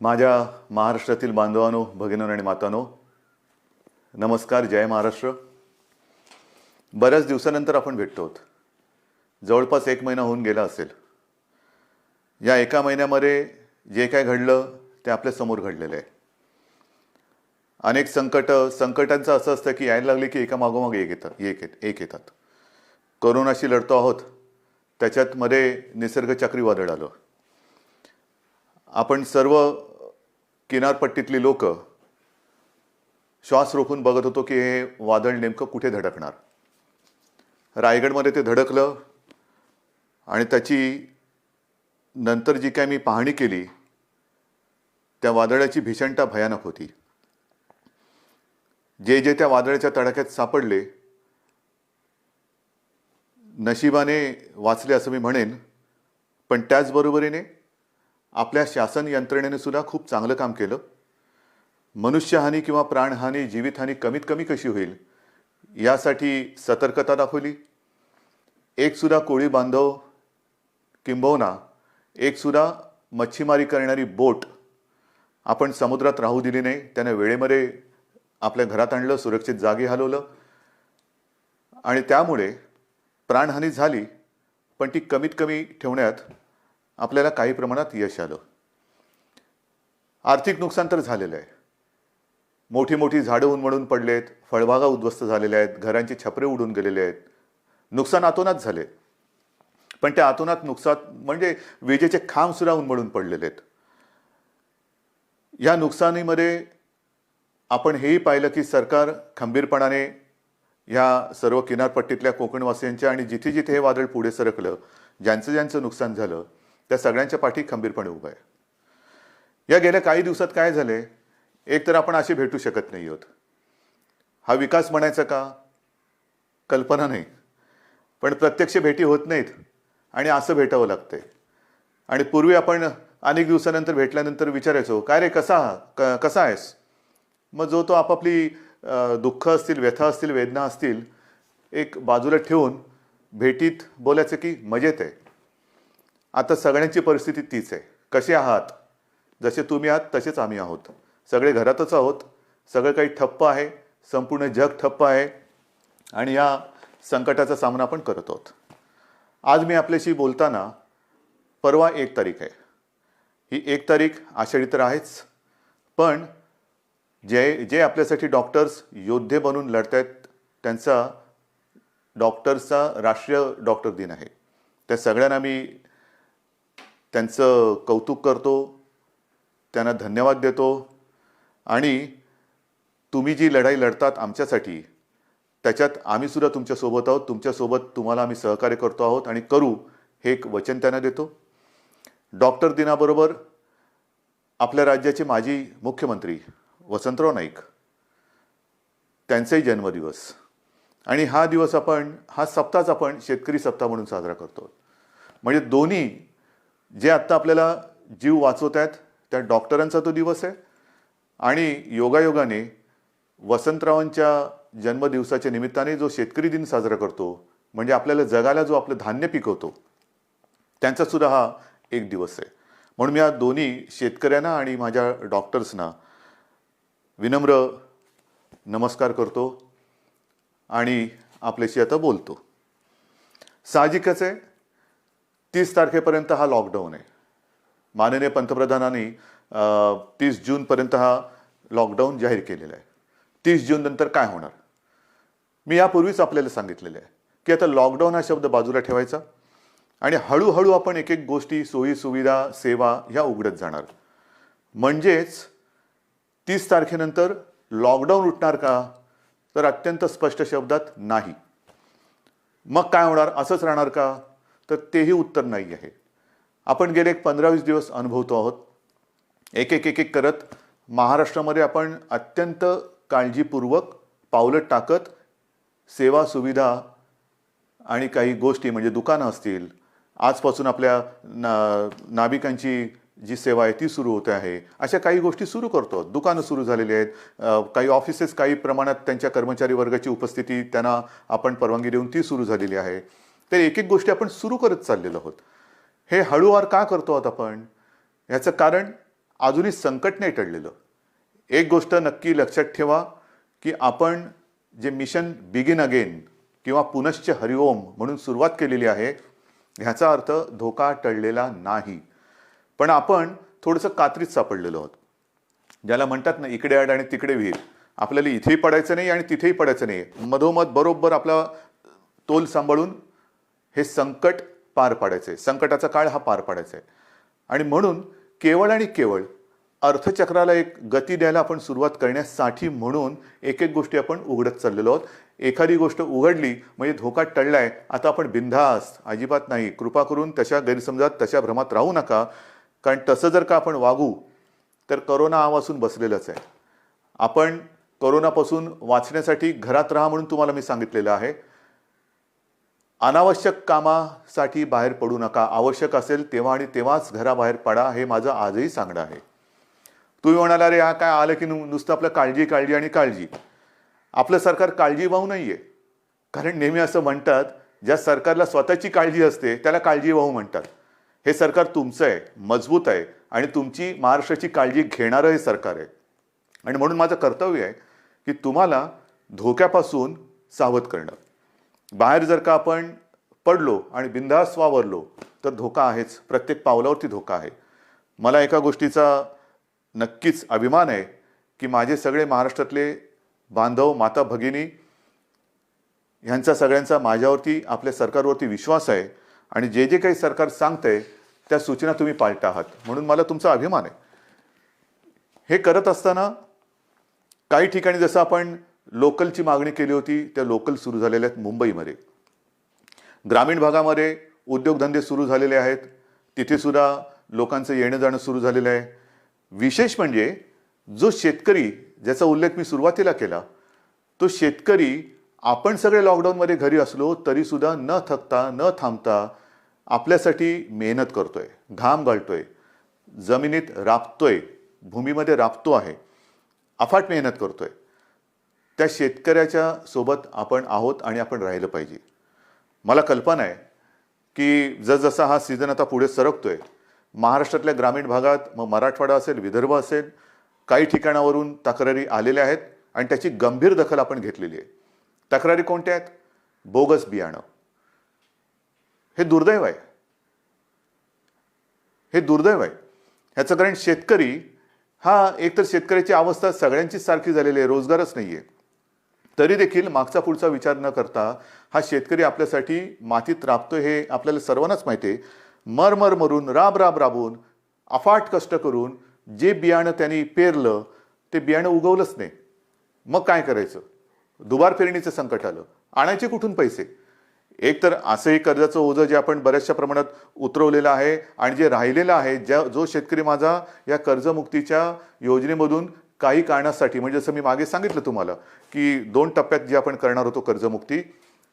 माझ्या महाराष्ट्रातील बांधवांनो, भगिनींनो आणि मातांनो, नमस्कार. जय महाराष्ट्र. बऱ्याच दिवसानंतर आपण भेटतो आहोत. जवळपास 1 महिना होऊन गेला असेल. या एका महिन्यामध्ये जे काय घडलं ते आपल्या समोर घडलेलं आहे. अनेक संकटांचं असं असतं की यायला लागले की एका मागोमाग एक येतात. कोरोनाशी लढतो आहोत, त्याच्यात मध्ये निसर्ग चक्रीवादळ आलं. आपण सर्व किनारपट्टीतली लोक श्वास रोखून बघत होतो की हे वादळ नेमकं कुठे धडकणार. रायगडमध्ये ते धडकलं आणि त्याची नंतर जी काय मी पाहणी केली त्या वादळाची भीषणता भयानक होती. जे त्या वादळाच्या तडाख्यात सापडले नशिबाने वाचले असं मी म्हणेन, पण त्याचबरोबरीने आपल्या शासन यंत्रणेने सुद्धा खूप चांगलं काम केलं. मनुष्यहानी किंवा प्राणहानी, जीवितहानी कमीत कमी कशी होईल यासाठी सतर्कता दाखवली. एक सुद्धा कोळी बांधव किंबहुना एक सुद्धा मच्छीमारी करणारी बोट आपण समुद्रात राहू दिली नाही. त्याने वेळेमध्ये आपल्या घरात आणलं, सुरक्षित जागी हलवलं आणि त्यामुळे प्राणहानी झाली, पण ती कमीत कमी ठेवण्यात आपल्याला काही प्रमाणात यश आलं. आर्थिक नुकसान तर झालेलं आहे. मोठी मोठी झाडं उन्मळून पडलेत, फळबागा उद्ध्वस्त झालेल्या आहेत, घरांची छपरे उडून गेलेले आहेत. नुकसान अतोनात झाले, पण त्या अतोनात नुकसान म्हणजे विजेचे खांब सुद्धा उन्मळून पडलेले आहेत. या नुकसानीमध्ये आपण हेही पाहिलं की सरकार खंबीरपणाने या सर्व किनारपट्टीतल्या कोकणवासियांच्या आणि जिथे जिथे हे वादळ पुढे सरकलं, ज्यांचं नुकसान झालं त्या सगळ्यांच्या पाठी खंबीरपणे उभं आहे. या गेल्या काही दिवसात काय झाले, एक तर आपण असे भेटू शकत नाही आहोत. हा विकास म्हणायचा का, कल्पना नाही, पण प्रत्यक्ष भेटी होत नाहीत आणि असं भेटावं लागतंय. आणि पूर्वी आपण अनेक दिवसानंतर भेटल्यानंतर विचारायचो, काय रे कसा आहेस. मग जो तो आपापली दुःख असतील, व्यथा असतील, वेदना असतील एक बाजूला ठेवून भेटीत बोलायचं की मजेत आहे. आता सगळ्यांची परिस्थिती तीच आहे. कसे आहात, जसे तुम्ही आहात तसेच आम्ही आहोत. सगळे घरातच आहोत. सगळं काही ठप्प आहे, संपूर्ण जग ठप्प आहे आणि या संकटाचा सामना आपण करत आहोत. आज मी आपल्याशी बोलताना परवा 1 तारीख आहे. ही 1 तारीख आषाढी तर आहेच, पण जे आपल्यासाठी डॉक्टर्स योद्धे बनून लढत आहेत त्यांचा डॉक्टर्सचा राष्ट्रीय डॉक्टर दिन आहे. त्या सगळ्यांना मी त्यांचं कौतुक करतो, त्यांना धन्यवाद देतो. आणि तुम्ही जी लढाई लढतात आमच्यासाठी, त्याच्यात आम्ही सुद्धा तुमच्यासोबत आहोत. तुमच्यासोबत तुम्हाला आम्ही सहकार्य करतो आहोत आणि करू हे एक वचन त्यांना देतो. डॉक्टर दिनाबरोबर आपल्या राज्याचे माजी मुख्यमंत्री वसंतराव नाईक त्यांचाही जन्मदिवस आणि हा सप्ताहच आपण शेतकरी सप्ताह म्हणून साजरा करतो. म्हणजे दोन्ही जे आत्ता आपल्याला जीव वाचवत आहेत त्या डॉक्टरांचा तो दिवस आहे आणि योगायोगाने वसंतरावांच्या जन्मदिवसाच्या निमित्ताने जो शेतकरी दिन साजरा करतो, म्हणजे आपल्याला जगाला जो आपलं धान्य पिकवतो त्यांचा सुद्धा हा एक दिवस आहे. म्हणून मी या दोन्ही शेतकऱ्यांना आणि माझ्या डॉक्टर्सना विनम्र नमस्कार करतो आणि आपल्याशी आता बोलतो. साहजिकच आहे, 30 तारखेपर्यंत हा लॉकडाऊन आहे. माननीय पंतप्रधानांनी 30 जूनपर्यंत हा लॉकडाऊन जाहीर केलेला आहे. 30 जून नंतर काय होणार, मी यापूर्वीच आपल्याला सांगितलेलं आहे की आता लॉकडाऊन हा शब्द बाजूला ठेवायचा आणि हळूहळू आपण एक एक गोष्टी, सोयी सुविधा, सेवा ह्या उघडत जाणार. म्हणजेच 30 तारखेनंतर लॉकडाऊन उठणार का, तर अत्यंत स्पष्ट शब्दात नाही. मग काय होणार, असंच राहणार का, तर तेही उत्तर नाही आहे. आपण गेले 15-20 दिवस अनुभवतो आहोत. एक एक करत महाराष्ट्रामध्ये आपण अत्यंत काळजीपूर्वक पावलं टाकत सेवा सुविधा आणि काही गोष्टी म्हणजे दुकानं असतील, आजपासून आपल्या नाविकांची जी सेवा आहे ती सुरू होते आहे, अशा काही गोष्टी सुरू करतो. दुकानं सुरू झालेली आहेत, काही ऑफिसेस काही प्रमाणात त्यांच्या कर्मचारी वर्गाची उपस्थिती त्यांना आपण परवानगी देऊन ती सुरू झालेली आहे. तर एक एक गोष्टी आपण सुरू करत चाललेलो आहोत. हे हळूवार का करतो आहोत आपण, याचं कारण अजूनही संकट नाही टळलेलं. एक गोष्ट नक्की लक्षात ठेवा की आपण जे मिशन बिगिन अगेन किंवा पुनश्च हरिओम म्हणून सुरुवात केलेली आहे, ह्याचा अर्थ धोका टळलेला नाही, पण आपण थोडंसं कात्रीत सापडलेलो आहोत. ज्याला म्हणतात ना, इकडे आड आणि तिकडे विहीर. आपल्याला इथेही पडायचं नाही आणि तिथेही पडायचं नाही, मधोमध बरोबर आपला तोल सांभाळून हे संकट पार पाडायचंय, संकटाचा काळ हा पार पाडायचा आहे. आणि म्हणून केवळ आणि केवळ अर्थचक्राला एक गती द्यायला आपण सुरुवात करण्यासाठी म्हणून एक एक गोष्टी आपण उघडत चाललेलो आहोत. एखादी गोष्ट उघडली म्हणजे धोका टळलाय, आता आपण बिनधास्त, अजिबात नाही. कृपा करून तशा गैरसमजात, तशा भ्रमात राहू नका, कारण तसं जर का आपण वागू तर करोना आवासून बसलेलंच आहे. आपण करोनापासून वाचण्यासाठी घरात राहा म्हणून तुम्हाला मी सांगितलेलं आहे. अनावश्यक कामासाठी बाहेर पडू नका. आवश्यक असेल तेव्हा आणि तेव्हाच घराबाहेर पडा, हे माझं आजही सांगणं आहे. तुम्ही म्हणाला, अरे हा काय आलं की नुसतं आपलं काळजी काळजी आणि काळजी. आपलं सरकार काळजीवाहू नाहीये, कारण नेहमी असं म्हणतात, ज्या सरकारला स्वतःची काळजी असते त्याला काळजीवाहू म्हणतात. हे सरकार तुमचं आहे, मजबूत आहे आणि तुमची महाराष्ट्राची काळजी घेणारं हे सरकार आहे. आणि म्हणून माझं कर्तव्य आहे की तुम्हाला धोक्यापासून सावध करणं. बाहेर जर का आपण पडलो आणि बिनधास्त वावरलो तर धोका आहेच, प्रत्येक पावलावरती धोका आहे. मला एका गोष्टीचा नक्कीच अभिमान आहे की माझे सगळे महाराष्ट्रातले बांधव, माता भगिनी ह्यांचा सगळ्यांचा माझ्यावरती, आपल्या सरकारवरती विश्वास आहे आणि जे जे काही सरकार सांगतंय त्या सूचना तुम्ही पाळता आहात, म्हणून मला तुमचा अभिमान आहे. हे करत असताना काही ठिकाणी जसं आपण लोकलची मागणी केली होती, त्या लोकल सुरू झालेल्या आहेत. मुंबईमध्ये ग्रामीण भागामध्ये उद्योगधंदे सुरू झालेले आहेत, तिथे सुद्धा लोकांचं येणं जाणं सुरू झालेलं आहे. विशेष म्हणजे जो शेतकरी, ज्याचा उल्लेख मी सुरुवातीला केला, तो शेतकरी आपण सगळे लॉकडाऊनमध्ये घरी असलो तरी सुद्धा न थकता, न थांबता आपल्यासाठी मेहनत करतोय, घाम गाळतोय, जमिनीत राबतोय, भूमीमध्ये राबतो आहे, अफाट मेहनत करतोय. त्या शेतकऱ्याच्या सोबत आपण आहोत आणि आपण राहिलं पाहिजे. मला कल्पना आहे की जसजसा हा सीझन आता पुढे सरकतोय, महाराष्ट्रातल्या ग्रामीण भागात, मग मराठवाडा असेल, विदर्भ असेल, काही ठिकाणावरून तक्रारी आलेल्या आहेत आणि त्याची गंभीर दखल आपण घेतलेली आहे. तक्रारी कोणत्या आहेत? बोगस बियाणं. हे दुर्दैव आहे, हे दुर्दैव आहे. ह्याचं कारण शेतकरी हा, एकतर शेतकऱ्याची अवस्था सगळ्यांचीच सारखी झालेली आहे, रोजगारच नाहीये. तरी देखील मागचा पुढचा विचार न करता हा शेतकरी आपल्यासाठी मातीत राबतोय, हे आपल्याला सर्वांनाच माहिती आहे. मर मरून, राबून, अफाट कष्ट करून जे बियाणं त्यांनी पेरलं ते बियाणं उगवलंच नाही. मग काय करायचं? दुबार पेरणीचं संकट आलं, आणायचे कुठून पैसे? एक तर असंही कर्जाचं ओझं जे आपण बऱ्याचशा प्रमाणात उतरवलेलं आहे आणि जे राहिलेलं आहे, जो शेतकरी माझा या कर्जमुक्तीच्या योजनेमधून काही कारणासाठी, म्हणजे जसं मी मागे सांगितलं तुम्हाला की 2 टप्प्यात जे आपण करणार होतो कर्जमुक्ती,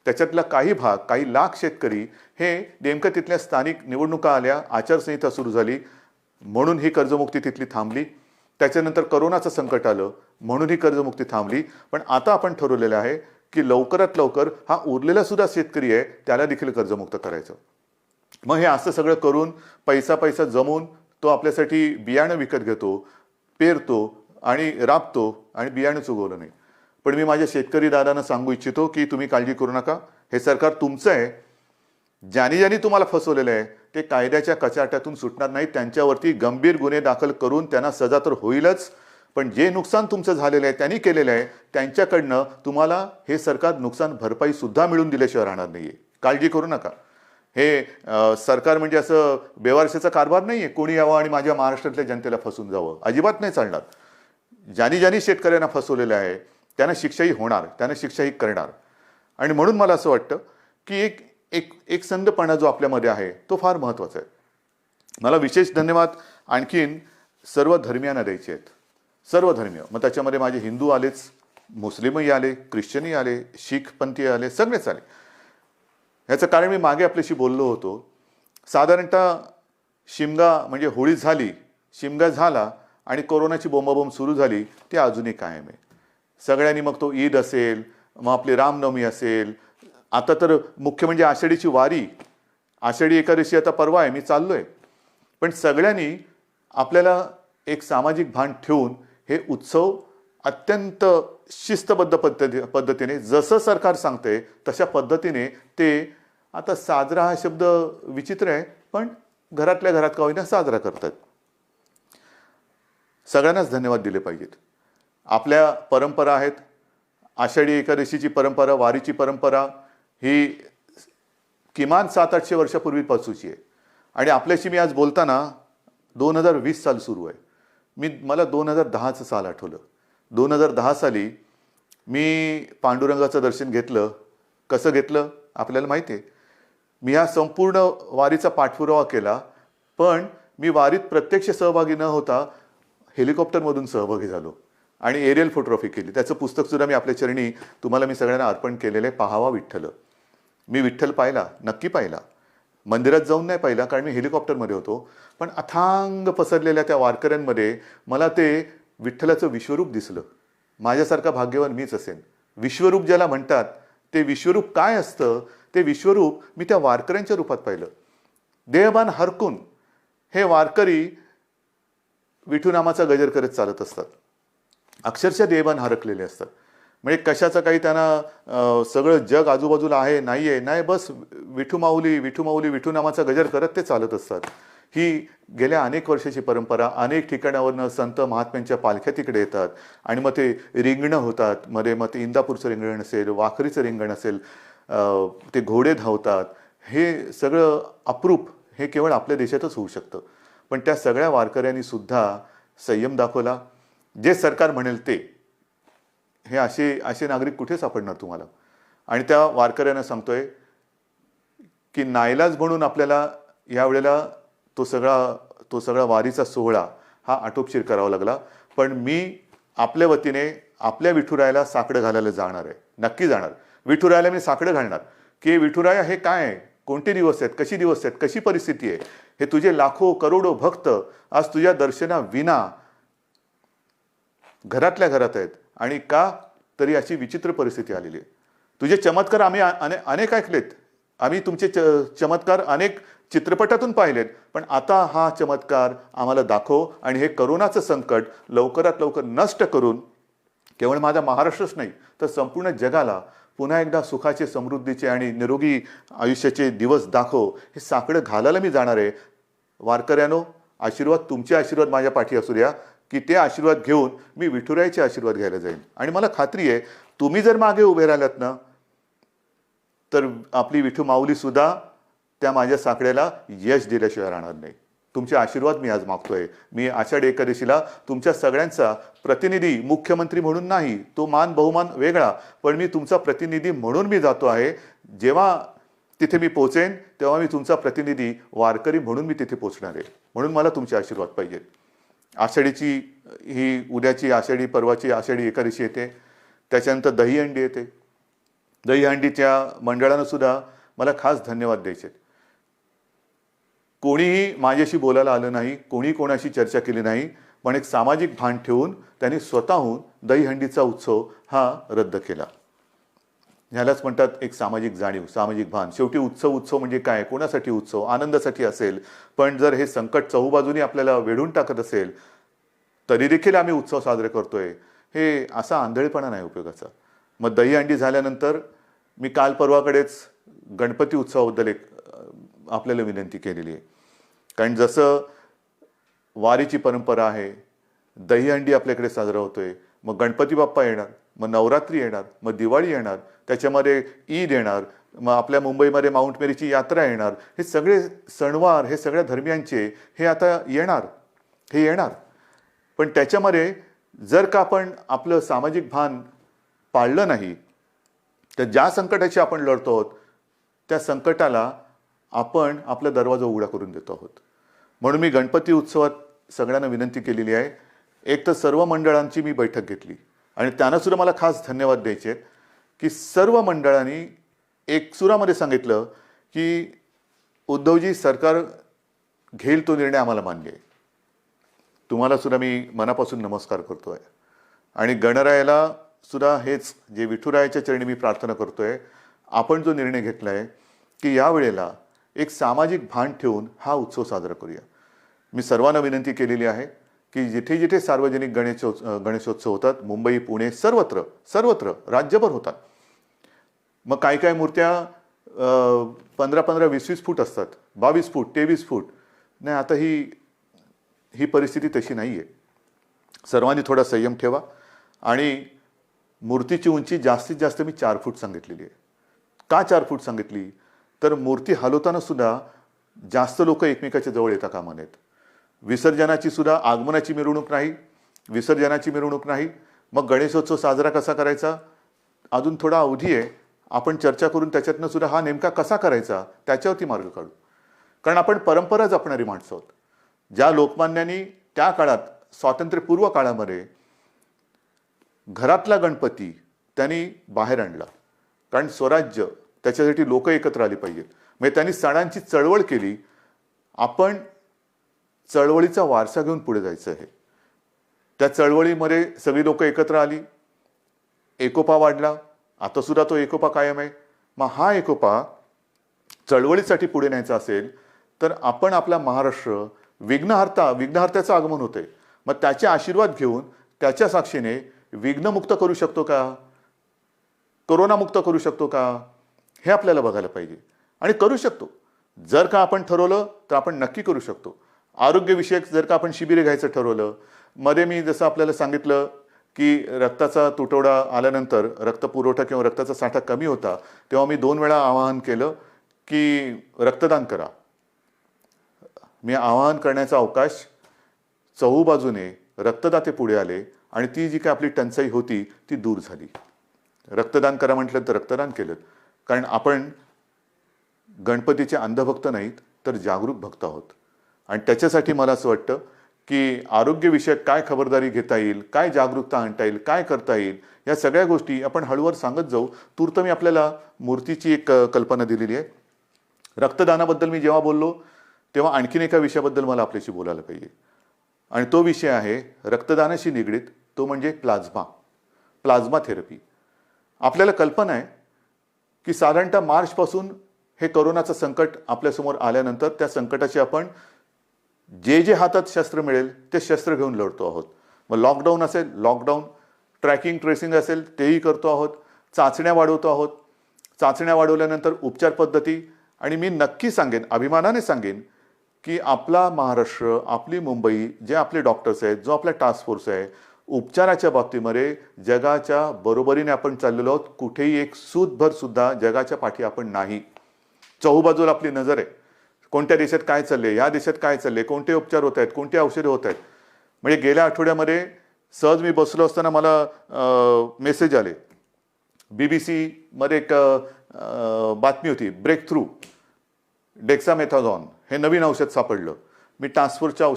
त्याच्यातला काही भाग, काही लाख शेतकरी हे नेमकं तिथल्या स्थानिक निवडणुका आल्या, आचारसंहिता सुरू झाली म्हणून ही कर्जमुक्ती तिथली थांबली. त्याच्यानंतर करोनाचं संकट आलं म्हणून ही कर्जमुक्ती थांबली. पण आता आपण ठरवलेलं आहे की लवकरात लवकर हा उरलेला सुद्धा शेतकरी आहे त्याला देखील कर्जमुक्त करायचं. मग हे असं सगळं करून पैसा जमवून तो आपल्यासाठी बियाणं विकत घेतो, पेरतो आणि राबतो आणि बियाणंच उगवलं नाही. पण मी माझ्या शेतकरी दादांना सांगू इच्छितो की तुम्ही काळजी करू नका, हे सरकार तुमचं आहे. ज्यांनी तुम्हाला फसवलेलं आहे ते कायद्याच्या कचाट्यातून सुटणार नाही. त्यांच्यावरती गंभीर गुन्हे दाखल करून त्यांना सजा तर होईलच, पण जे नुकसान तुमचं झालेलं आहे, त्यांनी केलेलं आहे, त्यांच्याकडनं तुम्हाला हे सरकार नुकसान भरपाई सुद्धा मिळून दिल्याशिवाय राहणार नाहीये. काळजी करू नका. हे सरकार म्हणजे असं बेवारसेचा कारभार नाहीये, कोणी यावं आणि माझ्या महाराष्ट्रातल्या जनतेला फसवून जावं, अजिबात नाही चालणार. ज्यांनी शेतकऱ्यांना फसवलेलं आहे त्यांना शिक्षाही होणार, त्यांना शिक्षाही करणार. आणि म्हणून मला असं वाटतं की एक संधपणा जो आपल्यामध्ये आहे तो फार महत्त्वाचा आहे. मला विशेष धन्यवाद आणखीन सर्व धर्मियांना द्यायचे आहेत, सर्व धर्मीय. मग त्याच्यामध्ये माझे हिंदू आलेच, मुस्लिमही आले, ख्रिश्चनही आले, शीख पंथी आले, सगळेच आले. ह्याचं कारण मी मागे आपल्याशी बोललो होतो. साधारणतः शिमगा म्हणजे होळी झाली, शिमगा झाला आणि कोरोनाची बोंबाबोंब सुरू झाली, ती अजूनही कायम आहे. सगळ्यांनी, मग तो ईद असेल, मग आपली रामनवमी असेल, आता तर मुख्य म्हणजे आषाढीची वारी, आषाढी एकादशी आता परवा आहे, मी चाललोय. पण सगळ्यांनी आपल्याला एक सामाजिक भान ठेवून हे उत्सव अत्यंत शिस्तबद्ध पद्धतीने जसं सरकार सांगते तशा पद्धतीने ते आता साजरा हा शब्द विचित्र आहे, पण घरातल्या घरात का होईना साजरा करतात. सगळ्यांनाच धन्यवाद दिले पाहिजेत. आपल्या परंपरा आहेत. आषाढी एकादशीची परंपरा, वारीची परंपरा ही किमान 700-800 वर्षापूर्वीपासूनची आहे. आणि आपल्याशी मी आज बोलताना 2020 साल सुरू आहे. मला 2010चं साल आठवलं. 2010 साली मी पांडुरंगाचं दर्शन घेतलं. कसं घेतलं आपल्याला माहिती आहे. मी हा संपूर्ण वारीचा पाठपुरावा केला, पण मी वारीत प्रत्यक्ष सहभागी न होता हेलिकॉप्टरमधून सहभागी झालो आणि एरियल फोटोग्राफी केली. त्याचं पुस्तकसुद्धा मी आपल्या चरणी तुम्हाला मी सगळ्यांना अर्पण केलेलं आहे. पाहावा विठ्ठल. मी विठ्ठल पाहिला, नक्की पाहिला. मंदिरात जाऊन नाही पाहिला कारण मी हेलिकॉप्टरमध्ये होतो, पण अथांग पसरलेल्या त्या वारकऱ्यांमध्ये मला ते विठ्ठलाचं विश्वरूप दिसलं. माझ्यासारखा भाग्यवान मीच असेन. विश्वरूप ज्याला म्हणतात ते विश्वरूप काय असतं ते विश्वरूप मी त्या वारकऱ्यांच्या रूपात पाहिलं. देहभान हरकून हे वारकरी विठू नामाचा गजर करत चालत असतात. अक्षरशः देहभान हरकलेले असतात. म्हणजे कशाचं काही त्यांना सगळं जग आजूबाजूला आहे नाहीये, नाही बस विठू माऊली विठू माऊली विठू नामाचा गजर करत ते चालत असतात. ही गेल्या अनेक वर्षाची परंपरा. अनेक ठिकाणावरनं संत महात्म्यांच्या पालख्या तिकडे येतात आणि मग ते रिंगणं होतात. मध्ये मग ते इंदापूरचं रिंगण असेल, वाखरीचं रिंगण असेल, ते घोडे धावतात. हे सगळं अप्रूप हे केवळ आपल्या देशातच होऊ शकतं. पण त्या सगळ्या वारकऱ्यांनी सुद्धा संयम दाखवला. जे सरकार म्हणेल ते. हे असे नागरिक कुठे सापडणार तुम्हाला. आणि त्या वारकऱ्यांना सांगतोय की नाईलाज म्हणून आपल्याला यावेळेला तो सगळा वारीचा सोहळा हा आटोपशीर करावा लागला. पण मी आपल्या वतीने आपल्या विठुरायाला साकडं घालायला जाणार आहे. नक्की जाणार. विठुरायाला मी साकडं घालणार की विठुराया हे काय आहे, कोणते दिवस आहेत, कशी दिवस आहेत, कशी परिस्थिती आहे. हे तुझे लाखो करोडो भक्त आज तुझ्या दर्शनाविना घरातल्या घरात आहेत. आणि का तरी अशी विचित्र परिस्थिती आलेली आहे. तुझे चमत्कार आम्ही अनेक ऐकलेत. आम्ही तुमचे चमत्कार अनेक चित्रपटातून पाहिलेत. पण आता हा चमत्कार आम्हाला दाखव आणि हे करोनाचं संकट लवकरात लवकर नष्ट करून केवळ माझ्या महाराष्ट्रच नाही तर संपूर्ण जगाला पुन्हा एकदा सुखाचे, समृद्धीचे आणि निरोगी आयुष्याचे दिवस दाखव. हे साकडं घालायला मी जाणार आहे. वारकऱ्यानो, आशीर्वाद, तुमचे आशीर्वाद माझ्या पाठी असू द्या की ते आशीर्वाद घेऊन मी विठुरायाचे आशीर्वाद घ्यायला जाईन. आणि मला खात्री आहे तुम्ही जर मागे उभे राहिलात ना तर आपली विठू माऊली सुद्धा त्या माझ्या साकड्याला यश दिल्याशिवाय राहणार नाही. तुमचे आशीर्वाद मी आज मागतोय. मी आषाढी एकादशीला तुमच्या सगळ्यांचा प्रतिनिधी, मुख्यमंत्री म्हणून नाही, तो मान बहुमान वेगळा, पण मी तुमचा प्रतिनिधी म्हणून मी जातो आहे. जेव्हा तिथे मी पोहोचेन तेव्हा मी तुमचा प्रतिनिधी वारकरी म्हणून मी तिथे पोहोचणार आहे. म्हणून मला तुमचे आशीर्वाद पाहिजेत. आषाढीची ही उद्याची आषाढी, परवाची आषाढी एकादशी येते. त्याच्यानंतर दहीहंडी येते. दहीहंडीच्या मंडळानं सुद्धा मला खास धन्यवाद द्यायचे. कोणीही माझ्याशी बोलायला आलं नाही, कोणी कोणाशी चर्चा केली नाही, पण एक सामाजिक भान ठेवून त्यांनी स्वतःहून दहीहंडीचा उत्सव हा रद्द केला. ह्यालाच म्हणतात एक सामाजिक जाणीव, सामाजिक भान. शेवटी उत्सव म्हणजे काय, कोणासाठी उत्सव, आनंदासाठी असेल. पण जर हे संकट चहूबाजूनी आपल्याला वेढून टाकत असेल तरी देखील आम्ही उत्सव साजरे करतोय, हे असा आंधळेपणा नाही उपयोगाचा. मग दहीहंडी झाल्यानंतर मी काल परवाकडेच गणपती उत्सवाबद्दल एक आपल्याला विनंती केलेली आहे. कारण जसं वारीची परंपरा आहे, दहीहंडी आपल्याकडे साजरा होतोय, मग गणपती बाप्पा येणार, मग नवरात्री येणार, मग दिवाळी येणार, त्याच्यामध्ये ईद येणार, मग आपल्या मुंबईमध्ये माउंट मेरीची यात्रा येणार. हे सगळे सणवार हे सगळ्या धर्मियांचे हे आता येणार. पण त्याच्यामध्ये जर का आपण आपलं सामाजिक भान पाळलं नाही तर ज्या संकटाशी आपण लढतो आहोत त्या संकटाला आपण आपला दरवाजा उघडा करून देतो आहोत. म्हणून मी गणपती उत्सवात सगळ्यांना विनंती केलेली आहे. एक तर सर्व मंडळांची मी बैठक घेतली आणि त्यांना सुद्धा मला खास धन्यवाद द्यायचे आहेत की सर्व मंडळांनी एक सुरामध्ये सांगितलं की उद्धवजी, सरकार घेईल तो निर्णय आम्हाला मान्य आहे. तुम्हाला सुद्धा मी मनापासून नमस्कार करतोय. आणि गणरायाला सुद्धा हेच जे विठुरायाच्या चरणी मी प्रार्थना करतोय, आपण जो निर्णय घेतला आहे की यावेळेला एक सामाजिक भान ठेवून हा उत्सव साजरा करूया. मी सर्वांना विनंती केलेली आहे की जिथे जिथे सार्वजनिक गणेशोत्सव होतात, मुंबई, पुणे, सर्वत्र सर्वत्र राज्यभर होतात. मग काय काय मूर्त्या 15-15, 20-20 फूट असतात, 22 फूट, 23 फूट. नाही, आता ही परिस्थिती तशी नाही आहे. सर्वांनी थोडा संयम ठेवा. आणि मूर्तीची उंची जास्तीत जास्त मी 4 फूट सांगितलेली आहे. का 4 फूट सांगितली? तर मूर्ती हलवताना सुद्धा जास्त लोक एकमेकाच्या जवळ येता कामा नयेत. विसर्जनाची सुद्धा आगमनाची मिरवणूक नाही, विसर्जनाची मिरवणूक नाही. मग गणेशोत्सव साजरा कसा करायचा? अजून थोडा अवधी आहे. आपण चर्चा करून त्याच्यातनं सुद्धा हा नेमका कसा करायचा त्याच्यावरती मार्ग काढू. कारण आपण परंपरा जपणारी माणसं आहोत. ज्या लोकमान्यांनी त्या काळात, स्वातंत्र्यपूर्व काळामध्ये, घरातला गणपती त्यांनी बाहेर आणला. कारण स्वराज्य, त्याच्यासाठी लोक एकत्र आली पाहिजेत. म्हणजे त्यांनी सणांची चळवळ केली. आपण चळवळीचा वारसा घेऊन पुढे जायचं आहे. त्या चळवळीमध्ये सगळी लोक एकत्र आली, एकोपा वाढला. आता सुद्धा तो एकोपा कायम आहे. मग हा एकोपा चळवळीसाठी पुढे न्यायचा असेल तर आपण आपला महाराष्ट्र विघ्नहर्त्याचं आगमन होतंय, मग त्याचे आशीर्वाद घेऊन त्याच्या साक्षीने विघ्नमुक्त करू शकतो का, कोरोनामुक्त करू शकतो का, हे आपल्याला बघायला पाहिजे. आणि करू शकतो. जर का आपण ठरवलं तर आपण नक्की करू शकतो. आरोग्यविषयक जर का आपण शिबिरे घ्यायचं ठरवलं, मध्ये मी जसं आपल्याला सांगितलं की रक्ताचा तुटवडा आल्यानंतर रक्तपुरवठा किंवा रक्ताचा साठा कमी होता, तेव्हा मी 2 वेळा आवाहन केलं की रक्तदान करा. मी आवाहन करण्याचा अवकाश, चहूबाजूने रक्तदाते पुढे आले आणि ती जी काय आपली टंचाई होती ती दूर झाली. रक्तदान करा म्हटलं तर रक्तदान केलं. कारण आपण गणपतीचे अंधभक्त नाहीत तर जागरूक भक्त आहोत. आणि त्याच्यासाठी मला असं वाटतं की आरोग्यविषयक काय खबरदारी घेता येईल, काय जागरूकता आणता येईल, काय करता येईल, या सगळ्या गोष्टी आपण हळूवार सांगत जाऊ. तूर्त मी आपल्याला मूर्तीची एक कल्पना दिलेली आहे. रक्तदानाबद्दल मी जेव्हा बोललो तेव्हा आणखीन एका विषयाबद्दल मला आपल्याशी बोलायला पाहिजे. आणि तो विषय आहे रक्तदानाशी निगडीत, तो म्हणजे प्लाझ्मा थेरपी. आपल्याला कल्पना आहे की साधारणतः मार्चपासून हे कोरोनाचं संकट आपल्यासमोर आल्यानंतर त्या संकटाची आपण जे हातात शस्त्र मिळेल ते शस्त्र घेऊन लढतो आहोत. मग लॉकडाऊन असेल, लॉकडाऊन, ट्रॅकिंग ट्रेसिंग असेल तेही करतो आहोत, चाचण्या वाढवतो आहोत. चाचण्या वाढवल्यानंतर उपचार पद्धती. आणि मी नक्की सांगेन, अभिमानाने सांगेन की आपला महाराष्ट्र, आपली मुंबई, जे आपले डॉक्टर्स आहेत, जो आपला टास्क फोर्स आहे, उपचाराच्या बाबतीमध्ये जगाच्या बरोबरीने आपण चाललेलो आहोत. कुठेही एक सूतभर सुद्धा जगाच्या पाठी आपण नाही. चहूबाजूला आपली नजर आहे. कोणत्या देशात काय चालले, या देशात काय चालले, कोणते उपचार होत आहेत, कोणते औषधे होत आहेत. म्हणजे गेल्या आठवड्यामध्ये सहज मी बसलो असताना मला मेसेज आले. BBC मध्ये एक बातमी होती, ब्रेक थ्रू डेक्सामेथाझॉन हे नवीन औषध सापडलं. मी टास्क फोर्सच्या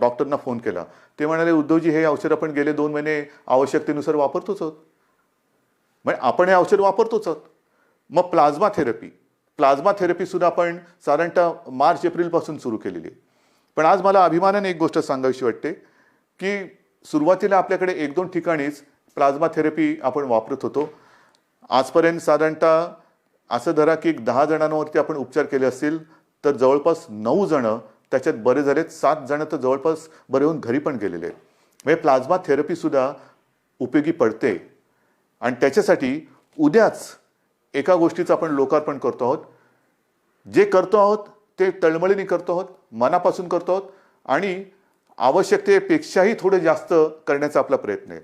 डॉक्टरना फोन केला. ते म्हणाले, उद्धवजी हे औषध आपण गेले 2 महिने आवश्यकतेनुसार वापरतोच आहोत. म्हणजे आपण हे औषध वापरतोच आहोत. मग प्लाझ्मा थेरपी सुद्धा आपण साधारणतः मार्च-एप्रिलपासून सुरू केलेली आहे. पण आज मला अभिमानाने एक गोष्ट सांगावीशी वाटते की सुरुवातीला आपल्याकडे 1-2 ठिकाणीच प्लाझ्मा थेरपी आपण वापरत होतो. आजपर्यंत साधारणतः असं धरा की 10 जणांवरती आपण उपचार केले असतील तर जवळपास 9 जणं त्याच्यात बरे झालेत, 7 जणं तर जवळपास बरे होऊन घरी पण गेलेले आहेत. म्हणजे प्लाझ्मा थेरपी सुद्धा उपयोगी पडते. आणि त्याच्यासाठी उद्याच एका गोष्टीचं आपण लोकार्पण करतो आहोत. जे करतो आहोत ते तळमळीने करतो आहोत, मनापासून करतो आहोत आणि आवश्यकतेपेक्षाही थोडं जास्त करण्याचा आपला प्रयत्न आहे.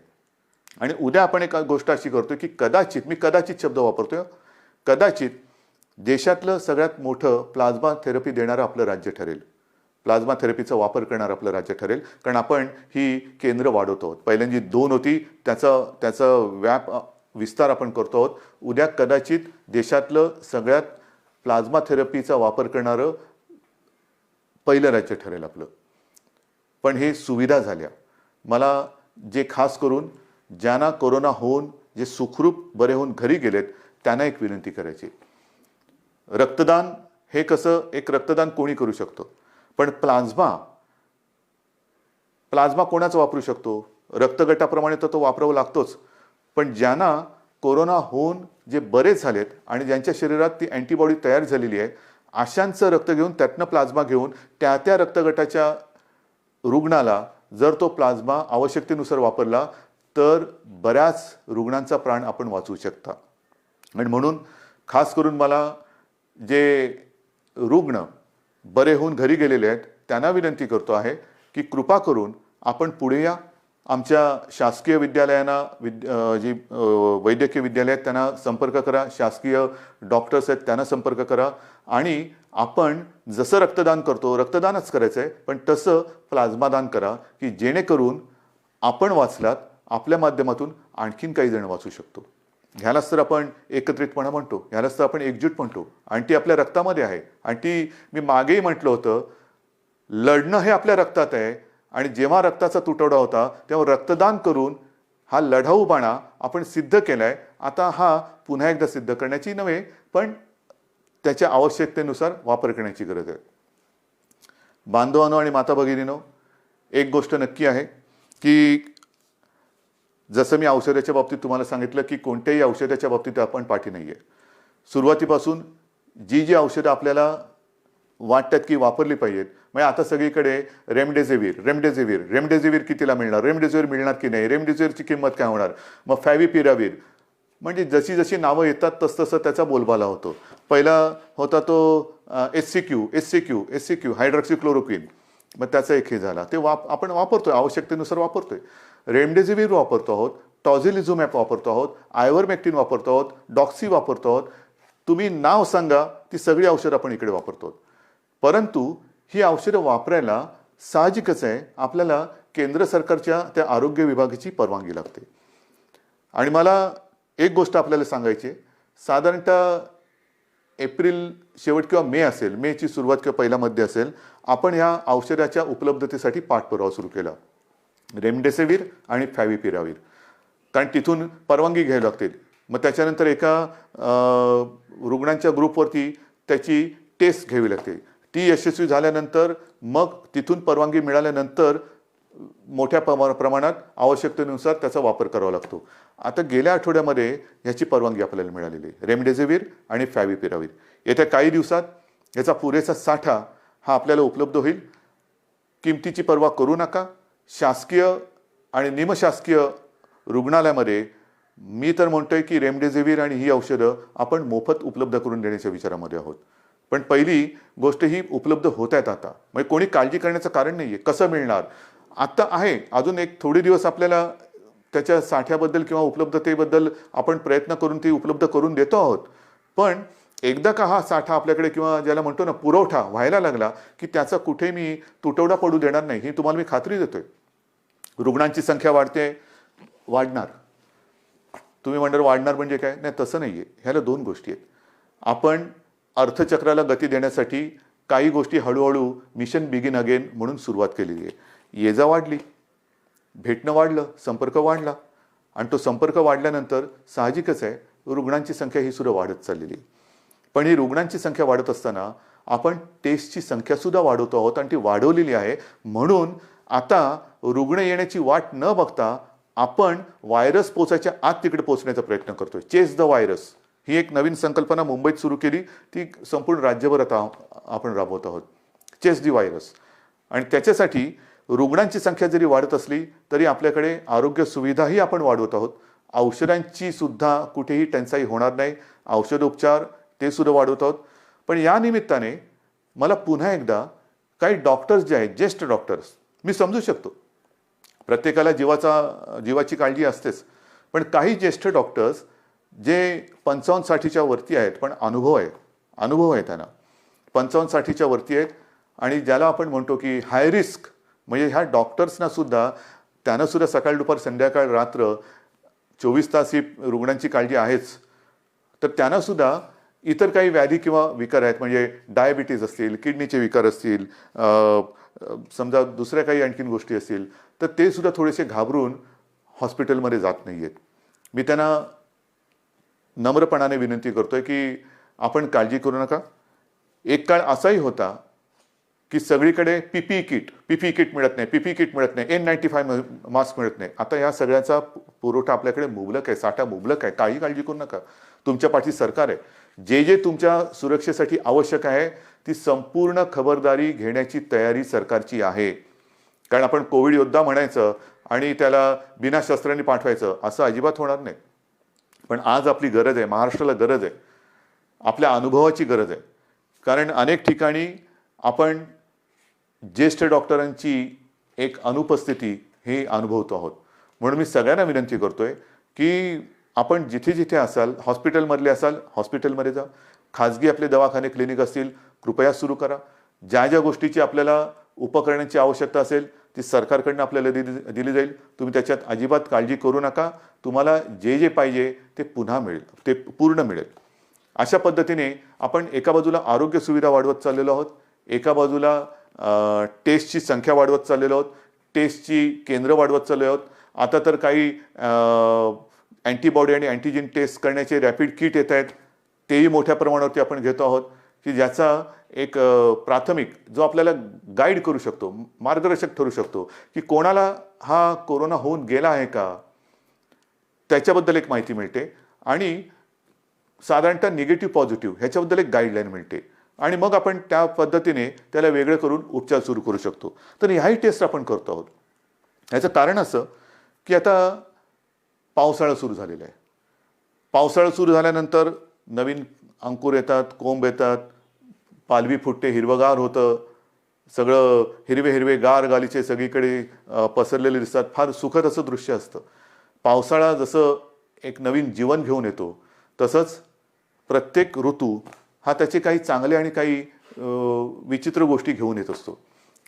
आणि उद्या आपण एक गोष्ट अशी करतोय की कदाचित शब्द वापरतोय, कदाचित देशातलं सगळ्यात मोठं प्लाझ्मा थेरपी देणारं आपलं राज्य ठरेल. प्लाझ्मा थेरपीचा वापर करणारं आपलं राज्य ठरेल. कारण आपण ही केंद्र वाढवतो आहोत. पहिल्यांदा 2 होती, त्याचा विस्तार आपण करतो आहोत. उद्या कदाचित देशातलं सगळ्यात प्लाझ्मा थेरपीचा वापर करणारं पहिलं राज्य ठरेल आपलं. पण हे सुविधा झाल्या. मला जे खास करून ज्यांना कोरोना होऊन जे सुखरूप बरे होऊन घरी गेलेत त्यांना एक विनंती करायची. रक्तदान हे कसं, एक रक्तदान कोणी करू शकतो, पण प्लाझ्मा कोणाचा वापरू शकतो? रक्तगटाप्रमाणे तर तो वापरावा लागतोच. पण ज्यांना कोरोना होऊन जे बरे झालेत आणि ज्यांच्या शरीरात ती अँटीबॉडी तयार झालेली आहे, अशांचं रक्त घेऊन त्यातनं प्लाझ्मा घेऊन त्या रक्तगटाच्या रुग्णाला जर तो प्लाझ्मा आवश्यकतेनुसार वापरला तर बऱ्याच रुग्णांचा प्राण आपण वाचवू शकता. आणि म्हणून खास करून मला जे रुग्ण बरे होऊन घरी गेलेले आहेत त्यांना विनंती करतो आहे की कृपा करून आपण पुढे या. आमच्या शासकीय विद्यालयांना जी वैद्यकीय विद्यालय आहेत त्यांना संपर्क करा, शासकीय डॉक्टर्स आहेत त्यांना संपर्क करा आणि आपण जसं रक्तदान करतो रक्तदानच करायचं आहे, पण तसं प्लाझ्मा दान करा की जेणेकरून आपण वाचलात, आपल्या माध्यमातून आणखीन काही जण वाचू शकतो. ह्यालाच तर आपण एकत्रितपणा म्हणतो, ह्यालाच तर आपण एकजूट म्हणतो आणि ती आपल्या रक्तामध्ये आहे. आणि ती मी मागेही म्हटलं होतं, लढणं हे आपल्या रक्तात आहे आणि जेव्हा रक्ताचा तुटवडा होता तेव्हा रक्तदान करून हा लढाऊ बाणा आपण सिद्ध केलाय. आता हा पुन्हा एकदा सिद्ध करण्याची नव्हे, पण त्याच्या आवश्यकतेनुसार वापर करण्याची गरज आहे. बांधवांनो आणि माता भगिनींनो, एक गोष्ट नक्की आहे की जसं मी औषधाच्या बाबतीत तुम्हाला सांगितलं की कोणत्याही औषधाच्या बाबतीत आपण पाठी नाही आहे. सुरुवातीपासून जी औषधं आपल्याला वाटतात की वापरली पाहिजेत, म्हणजे आता सगळीकडे रेमडेसिवीर कितीला मिळणार, रेमडेसिवीर मिळणार की नाही, रेमडेसिवीरची किंमत काय होणार, मग फॅव्हिपिरावीर, म्हणजे जशी जशी नावं येतात तसतसं त्याचा बोलबाला होतो. पहिला होता तो एससीक्यू हायड्रॉक्सिक्लोरोक्विन, मग त्याचा एक हे झाला, ते आपण वापरतोय, आवश्यकतेनुसार वापरतोय. रेमडेसिवीर वापरतो आहोत, टॉझिलिझुमॅब वापरतो आहोत, आयव्हरमेक्टिन वापरतो आहोत, डॉक्सी वापरतो आहोत. तुम्ही नाव सांगा, ती सगळी औषधं आपण इकडे वापरतो. परंतु ही औषधं वापरायला साहजिकच आहे आपल्याला केंद्र सरकारच्या त्या आरोग्य विभागाची परवानगी लागते. आणि मला एक गोष्ट आपल्याला सांगायची आहे, साधारणतः एप्रिल शेवट किंवा मे असेल, मेची सुरुवात किंवा पहिला मध्ये असेल, आपण ह्या औषधाच्या उपलब्धतेसाठी पाठपुरावा सुरू केला, रेमडेसिवीर आणि फॅव्हिपिरावीर, कारण तिथून परवानगी घ्यावी लागते. मग त्याच्यानंतर एका रुग्णांच्या ग्रुपवरती त्याची टेस्ट घ्यावी लागते. ती यशस्वी झाल्यानंतर मग तिथून परवानगी मिळाल्यानंतर मोठ्या प्रमाणात आवश्यकतेनुसार त्याचा वापर करावा लागतो. आता गेल्या आठवड्यामध्ये ह्याची परवानगी आपल्याला मिळालेली आहे, रेमडेसिवीर आणि फॅव्हिपिरावीर. येत्या काही दिवसात याचा पुरेसा साठा हा आपल्याला उपलब्ध होईल. किमतीची पर्वा करू नका. शासकीय आणि निमशासकीय रुग्णालयामध्ये मी तर म्हणतोय की रेमडेसिवीर आणि ही औषधं आपण मोफत उपलब्ध करून देण्याच्या विचारामध्ये आहोत. पण पहिली गोष्ट ही उपलब्ध होत आहेत आता, म्हणजे कोणी काळजी करण्याचं कारण नाहीये. कसं मिळणार आता आहे, अजून एक थोडे दिवस आपल्याला त्याच्या साठ्याबद्दल किंवा उपलब्धतेबद्दल आपण प्रयत्न करून ती उपलब्ध करून देतो आहोत. पण एकदा का हा साठा आपल्याकडे किंवा ज्याला म्हणतो ना पुरवठा व्हायला लागला की त्याचा कुठे मी तुटवडा पडू देणार नाही, ही तुम्हाला मी खात्री देतोय. रुग्णांची संख्या वाढणार. तुम्ही म्हणणार वाढणार म्हणजे काय, नाही तसं नाहीये. ह्याला दोन गोष्टी आहेत. आपण अर्थचक्राला गती देण्यासाठी काही गोष्टी हळूहळू मिशन बिगिन अगेन म्हणून सुरुवात केलेली आहे. ये जा वाढली, भेटणं वाढलं, संपर्क वाढला आणि तो संपर्क वाढल्यानंतर साहजिकच आहे रुग्णांची संख्या ही सुद्धा वाढत चाललेली. पण ही रुग्णांची संख्या वाढत असताना आपण टेस्टची संख्या सुद्धा वाढवतो आहोत आणि ती वाढवलेली आहे. म्हणून आता रुग्ण येण्याची वाट न बघता आपण व्हायरस पोचायच्या आत तिकडे पोहोचण्याचा प्रयत्न करतोय. चेस द व्हायरस ही एक नवीन संकल्पना मुंबईत सुरू केली, ती संपूर्ण राज्यभर आता आपण राबवत आहोत. Chase the virus. आणि त्याच्यासाठी रुग्णांची संख्या जरी वाढत असली तरी आपल्याकडे आरोग्य सुविधाही आपण वाढवत आहोत. औषधांची सुद्धा कुठेही टंचाई होणार नाही, औषधोपचार ते सुद्धा वाढवत आहोत. पण या निमित्ताने मला पुन्हा एकदा काही डॉक्टर्स जे आहेत, ज्येष्ठ डॉक्टर्स, मी समजू शकतो प्रत्येकाला जीवाची काळजी असतेच, पण काही ज्येष्ठ डॉक्टर्स जे 55-60च्या वरती आहेत पण अनुभव आहे त्यांना, 55-60च्या वरती आहेत आणि ज्याला आपण म्हणतो की हाय रिस्क, म्हणजे ह्या डॉक्टर्सना सुद्धा त्यांना सुद्धा सकाळ दुपार संध्याकाळ रात्र 24 तास ही रुग्णांची काळजी आहेच. तर त्यांना सुद्धा इतर काही व्याधी किंवा विकार आहेत, म्हणजे डायबिटीज असतील, किडनीचे विकार असतील, समजा दुसऱ्या काही आणखीन गोष्टी असतील, तर ते सुद्धा थोडेसे घाबरून हॉस्पिटलमध्ये जात नाही आहेत. मी त्यांना नम्रपणाने विनंती करतोय की आपण काळजी करू नका. एक काळ असाही होता की सगळीकडे पीपीई किट मिळत नाही, N95 मास्क मिळत नाही. आता या सगळ्याचा पुरवठा आपल्याकडे मुबलक आहे, साठा मुबलक आहे. काही काळजी करू नका. तुमच्या पाठी सरकार आहे. जे तुमच्या सुरक्षेसाठी आवश्यक आहे ती संपूर्ण खबरदारी घेण्याची तयारी सरकारची आहे. कारण आपण कोविड योद्धा म्हणायचं आणि त्याला बिना शस्त्रांनी पाठवायचं असं अजिबात होणार नाही. पण आज आपली गरज आहे, महाराष्ट्राला गरज आहे, आपल्या अनुभवाची गरज आहे. कारण अनेक ठिकाणी आपण ज्येष्ठ डॉक्टरांची एक अनुपस्थिती हे अनुभवतो आहोत. म्हणून मी सगळ्यांना विनंती करतोय की आपण जिथे जिथे असाल, हॉस्पिटलमधले असाल हॉस्पिटलमध्ये जा, खाजगी आपले दवाखाने क्लिनिक असतील कृपया सुरू करा. ज्या ज्या गोष्टीची आपल्याला उपकरणांची आवश्यकता असेल ती सरकारकडनं आपल्याला दिली जाईल. तुम्ही त्याच्यात अजिबात काळजी करू नका. तुम्हाला जे जे पाहिजे ते पुन्हा मिळेल, ते पूर्ण मिळेल. अशा पद्धतीने आपण एका बाजूला आरोग्य सुविधा वाढवत चाललेलो आहोत, एका बाजूला टेस्टची संख्या वाढवत चाललेलो आहोत, टेस्टची केंद्र वाढवत चाललेलो आहोत. आता तर काही अँटीबॉडी आणि अँटीजेन टेस्ट करण्याचे रॅपिड किट येत आहेत, तेही मोठ्या प्रमाणावरती आपण घेतो आहोत की ज्याचा एक प्राथमिक जो आपल्याला गाईड करू शकतो, मार्गदर्शक ठरू शकतो की कोणाला हा कोरोना होऊन गेला आहे का त्याच्याबद्दल एक माहिती मिळते आणि साधारणतः निगेटिव्ह पॉझिटिव्ह ह्याच्याबद्दल एक गाईडलाईन मिळते आणि मग आपण त्या पद्धतीने त्याला वेगळं करून उपचार सुरू करू शकतो. तर ह्याही टेस्ट आपण करतो आहोत. याचं कारण असं की आता पावसाळा सुरू झालेला आहे. पावसाळा सुरू झाल्यानंतर नवीन अंकुर येतात, कोंब येतात, पालवी फुटते, हिरवगार होतं, सगळं हिरवे हिरवे गार गालीचे सगळीकडे पसरलेले दिसतात. फार सुखद असं दृश्य असतं. पावसाळा जसं एक नवीन जीवन घेऊन येतो तसंच प्रत्येक ऋतू हा त्याचे काही चांगले आणि काही विचित्र गोष्टी घेऊन येत असतो.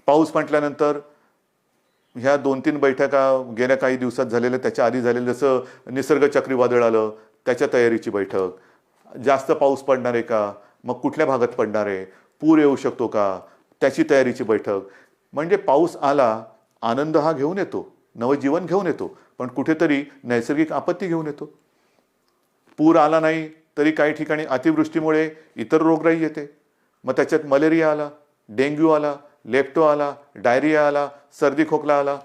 पाऊस म्हटल्यानंतर ह्या 2-3 बैठका गेल्या काही दिवसात झालेल्या, त्याच्या आधी झालेलं जसं निसर्ग चक्रीवादळ आलं त्याच्या तयारीची बैठक, जास्त पाऊस पडणार आहे का, मग कुठल्या भागात पडणार आहे, पूर येऊ शकतो का, त्याची तयारीची बैठक. म्हणजे पाऊस आला, आनंद हा घेऊन येतो, नवजीवन घेऊन येतो, पण कुठेतरी नैसर्गिक आपत्ती घेऊन येतो. पूर आला नाही तरी काही ठिकाणी अतिवृष्टीमुळे इतर रोगराई येते. मग त्याच्यात मलेरिया आला, डेंग्यू आला, लेप्टो आला, डायरिया आला, सर्दी खोकला आला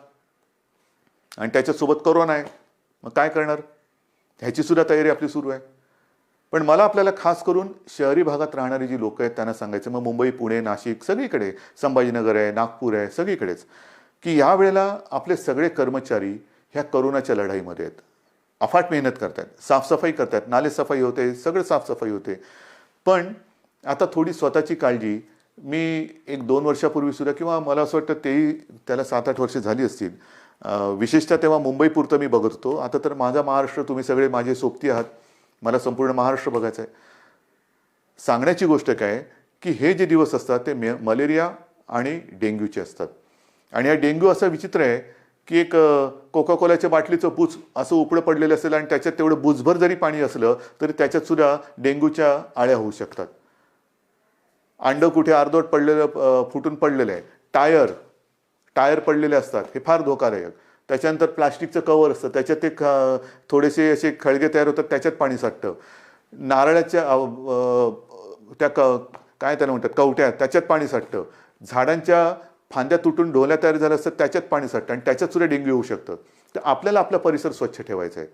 आणि त्याच्यासोबत कोरोना आहे. मग काय करणार, ह्याची सुद्धा तयारी आपली सुरू आहे. पण मला आपल्याला खास करून शहरी भागात राहणारी जी लोक आहेत त्यांना सांगायचं, मग मुंबई, पुणे, नाशिक सगळीकडे, संभाजीनगर आहे, नागपूर आहे, सगळीकडेच, की या वेळेला आपले सगळे कर्मचारी ह्या कोरोनाच्या लढाईमध्ये आहेत. अफाट मेहनत करतात, साफसफाई करतात, नाले सफाई होते, सगळं साफसफाई होते. पण आता थोडी स्वतःची काळजी मी 1-2 वर्षापूर्वी सुद्धा, किंवा मला असं वाटतं तेही त्याला 7-8 वर्ष झाली असतील, विशेषतः तेव्हा मुंबईपुरतं मी बघत होतो. आता तर माझा महाराष्ट्र, तुम्ही सगळे माझे सोबती आहात, मला संपूर्ण महाराष्ट्र बघायचं आहे. सांगण्याची गोष्ट काय की हे जे दिवस असतात ते मलेरिया आणि डेंग्यूचे असतात. आणि हा डेंग्यू असा विचित्र आहे की एक कोका कोल्याच्या बाटलीचं बुच असं उपडं पडलेलं असेल आणि त्याच्यात तेवढं बुचभर जरी पाणी असलं तरी त्याच्यात सुद्धा डेंग्यूच्या आळ्या होऊ शकतात. अंड कुठे अर्धवट पडलेलं, फुटून पडलेलं आहे, टायर पडलेले असतात, हे फार धोकादायक. त्याच्यानंतर प्लास्टिकचं कवर असतं, त्याच्यात एक थोडेसे असे खळगे तयार होतात, त्याच्यात पाणी साठतं. नारळाच्या त्या काय त्याला म्हणतात कवट्या, त्याच्यात पाणी साठतं. झाडांच्या फांद्या तुटून ढोल्या तयार झाल्या असतात, त्याच्यात पाणी साठतं आणि त्याच्यात सुद्धा डेंग्यू होऊ शकतं. तर आपल्याला आपला परिसर स्वच्छ ठेवायचा आहे.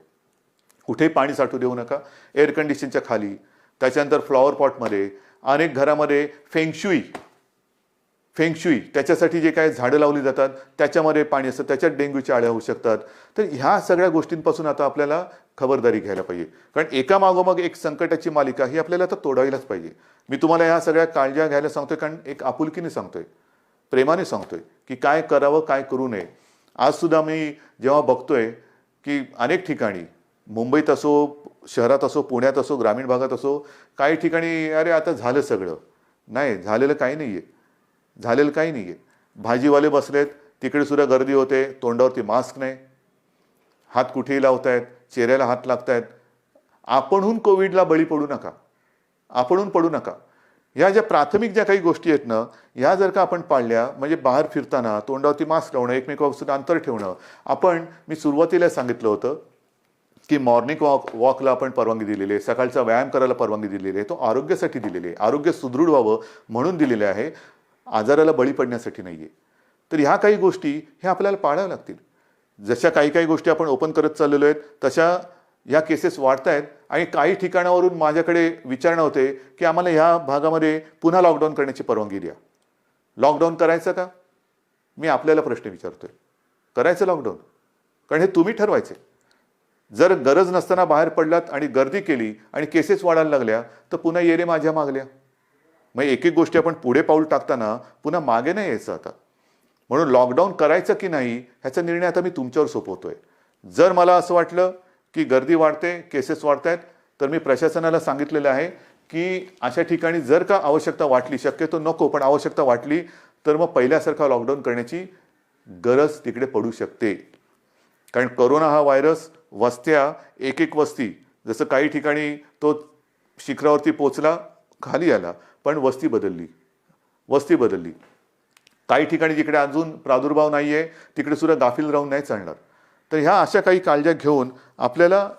कुठेही पाणी साठू देऊ नका. एअर कंडिशनच्या खाली, त्याच्यानंतर फ्लॉवर पॉटमध्ये, अनेक घरामध्ये फेंगशुई त्याच्यासाठी जे काही झाडं लावली जातात त्याच्यामध्ये पाणी असतं, त्याच्यात डेंग्यूच्या आळ्या होऊ शकतात. तर ह्या सगळ्या गोष्टींपासून आता आपल्याला खबरदारी घ्यायला पाहिजे. कारण एका मागोमाग एक संकटाची मालिका ही आपल्याला आता तोडायलाच पाहिजे. मी तुम्हाला ह्या सगळ्या काळज्या घ्यायला सांगतोय कारण एक आपुलकीने सांगतोय, प्रेमाने सांगतोय की काय करावं, काय करू नये. आज सुद्धा मी जेव्हा बघतोय की अनेक ठिकाणी, मुंबईत असो, शहरात असो, पुण्यात असो, ग्रामीण भागात असो, काही ठिकाणी अरे आता झालं सगळं. नाही, झालेलं काही नाही आहे. भाजीवाले बसलेत, तिकडे सुद्धा गर्दी होते, तोंडावरती मास्क नाही, हात कुठेही लावतायत, चेहऱ्याला हात लागतायत. आपणहून कोविडला बळी पडू नका. ह्या ज्या प्राथमिक ज्या काही गोष्टी आहेत ना, ह्या जर का आपण पाळल्या, म्हणजे बाहेर फिरताना तोंडावरती मास्क लावणं, एकमेकांपासून अंतर ठेवणं. मी सुरुवातीला सांगितलं होतं की मॉर्निंग वॉकला आपण परवानगी दिलेली आहे, सकाळचा व्यायाम करायला परवानगी दिलेली आहे. तो आरोग्यासाठी दिलेली आहे, आरोग्य सुदृढ व्हावं म्हणून दिलेले आहे, आजाराला बळी पडण्यासाठी नाही आहे. तर ह्या काही गोष्टी ह्या आपल्याला पाळाव्या लागतील. जशा काही गोष्टी आपण ओपन करत चाललेलो आहेत तशा ह्या केसेस वाढत आहेत आणि काही ठिकाणावरून माझ्याकडे विचारणं होते की आम्हाला ह्या भागामध्ये पुन्हा लॉकडाऊन करण्याची परवानगी द्या. लॉकडाऊन करायचं का? मी आपल्याला प्रश्न विचारतोय, करायचं लॉकडाऊन? कारण हे तुम्ही ठरवायचे. जर गरज नसताना बाहेर पडलात आणि गर्दी केली आणि केसेस वाढायला लागल्या तर पुन्हा ये रे माझ्या मागल्या. मग एक एक गोष्टी आपण पुढे पाऊल टाकताना पुन्हा मागे नाही यायचं आता. म्हणून लॉकडाऊन करायचं की नाही ह्याचा निर्णय आता मी तुमच्यावर सोपवतोय. जर मला असं वाटलं की गर्दी वाढते, केसेस वाढत आहेत, तर मी प्रशासनाला सांगितलेलं आहे की अशा ठिकाणी जर का आवश्यकता वाटली, शक्यतो नको पण आवश्यकता वाटली तर मग पहिल्यासारखा लॉकडाऊन करण्याची गरज तिकडे पडू शकते. कारण कोरोना हा व्हायरस वस्त्या, एक एक वस्ती, जसं काही ठिकाणी तो शिखरावरती पोचला, खाली आला, पण वस्ती बदलली. काही ठिकाणी जिकडे अजून प्रादुर्भाव नाही आहे तिकडे सुद्धा गाफील राहून नाही चालणार. तर ह्या अशा काही काळज्या घेऊन आपल्याला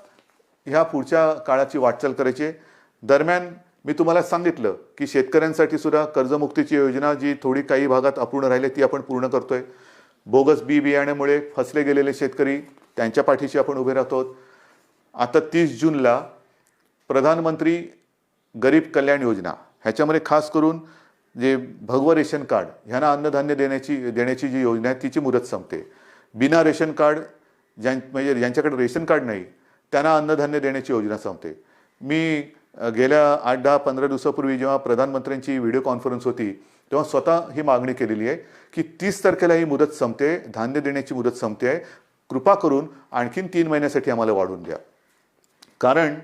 ह्या पुढच्या काळाची वाटचाल करायची. दरम्यान मी तुम्हाला सांगितलं की शेतकऱ्यांसाठी सुद्धा कर्जमुक्तीची योजना जी थोडी काही भागात अपूर्ण राहिली ती आपण पूर्ण करतोय. बोगस बियाण्यामुळे फसले गेलेले शेतकरी त्यांच्या पाठीशी आपण उभे राहतो. आता 30 जूनला प्रधानमंत्री गरीब कल्याण योजना ह्याच्यामध्ये खास करून जे भगवं रेशन कार्ड ह्यांना अन्नधान्य देण्याची जी योजना आहे तिची मुदत संपते. बिना रेशन कार्ड म्हणजे ज्यांच्याकडे रेशन कार्ड नाही त्यांना अन्नधान्य देण्याची योजना संपते. मी गेल्या 8-10-15 दिवसापूर्वी जेव्हा प्रधानमंत्र्यांची व्हिडिओ कॉन्फरन्स होती तेव्हा स्वतः ही मागणी केलेली आहे की 30 तारखेला ही मुदत संपते, धान्य देण्याची मुदत संपते आहे, कृपा करून आणखीन 3 महिन्यासाठी आम्हाला वाढवून द्या. कारण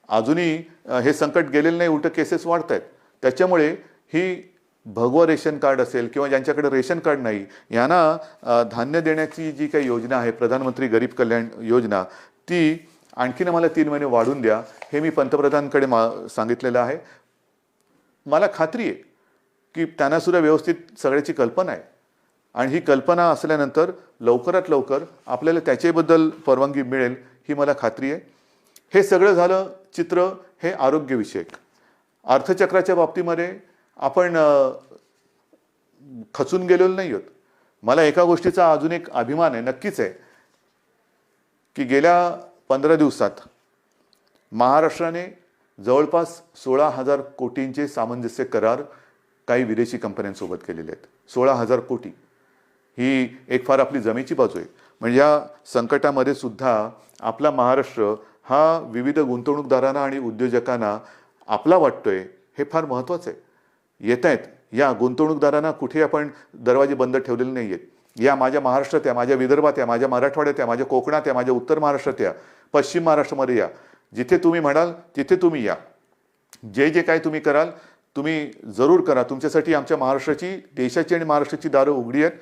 अजूनही हे संकट गेलेलं नाही, उलट केसेस वाढत आहेत. त्याच्यामुळे ही भगवं रेशन कार्ड असेल किंवा ज्यांच्याकडे रेशन कार्ड नाही यांना धान्य देण्याची जी काही योजना आहे प्रधानमंत्री गरीब कल्याण योजना ती आणखीन आम्हाला 3 महिने वाढवून द्या हे मी पंतप्रधानांकडे सांगितलेलं आहे. मला खात्री आहे की त्यांना सुद्धा व्यवस्थित सगळ्याची कल्पना आहे आणि ही कल्पना असल्यानंतर लवकरात लवकर आपल्याला त्याच्याबद्दल परवानगी मिळेल ही मला खात्री आहे. हे सगळं झालं चित्र हे आरोग्यविषयक. अर्थचक्राच्या बाबतीमध्ये आपण खचून गेलेलो नाही आहोत. मला एका गोष्टीचा अजून एक अभिमान आहे, नक्कीच आहे, की गेल्या 15 दिवसात महाराष्ट्राने जवळपास 16,000 कोटींचे सामंजस्य करार काही विदेशी कंपन्यांसोबत केलेले आहेत. 16,000 कोटी ही एक फार आपली जमेची बाजू आहे. म्हणजे या संकटामध्ये सुद्धा आपला महाराष्ट्र हा विविध गुंतवणूकदारांना आणि उद्योजकांना आपला वाटतोय हे फार महत्त्वाचं आहे. येत आहेत या गुंतवणूकदारांना कुठे आपण दरवाजे बंद ठेवलेले नाही आहेत. या माझ्या महाराष्ट्रात या, माझ्या विदर्भात या, माझ्या मराठवाड्यात या, माझ्या कोकणात या, माझ्या उत्तर महाराष्ट्रात या, पश्चिम महाराष्ट्रामध्ये या, जिथे तुम्ही म्हणाल तिथे तुम्ही या. जे जे काय तुम्ही कराल तुम्ही जरूर करा. तुमच्यासाठी आमच्या महाराष्ट्राची, देशाची आणि महाराष्ट्राची दारं उघडी आहेत.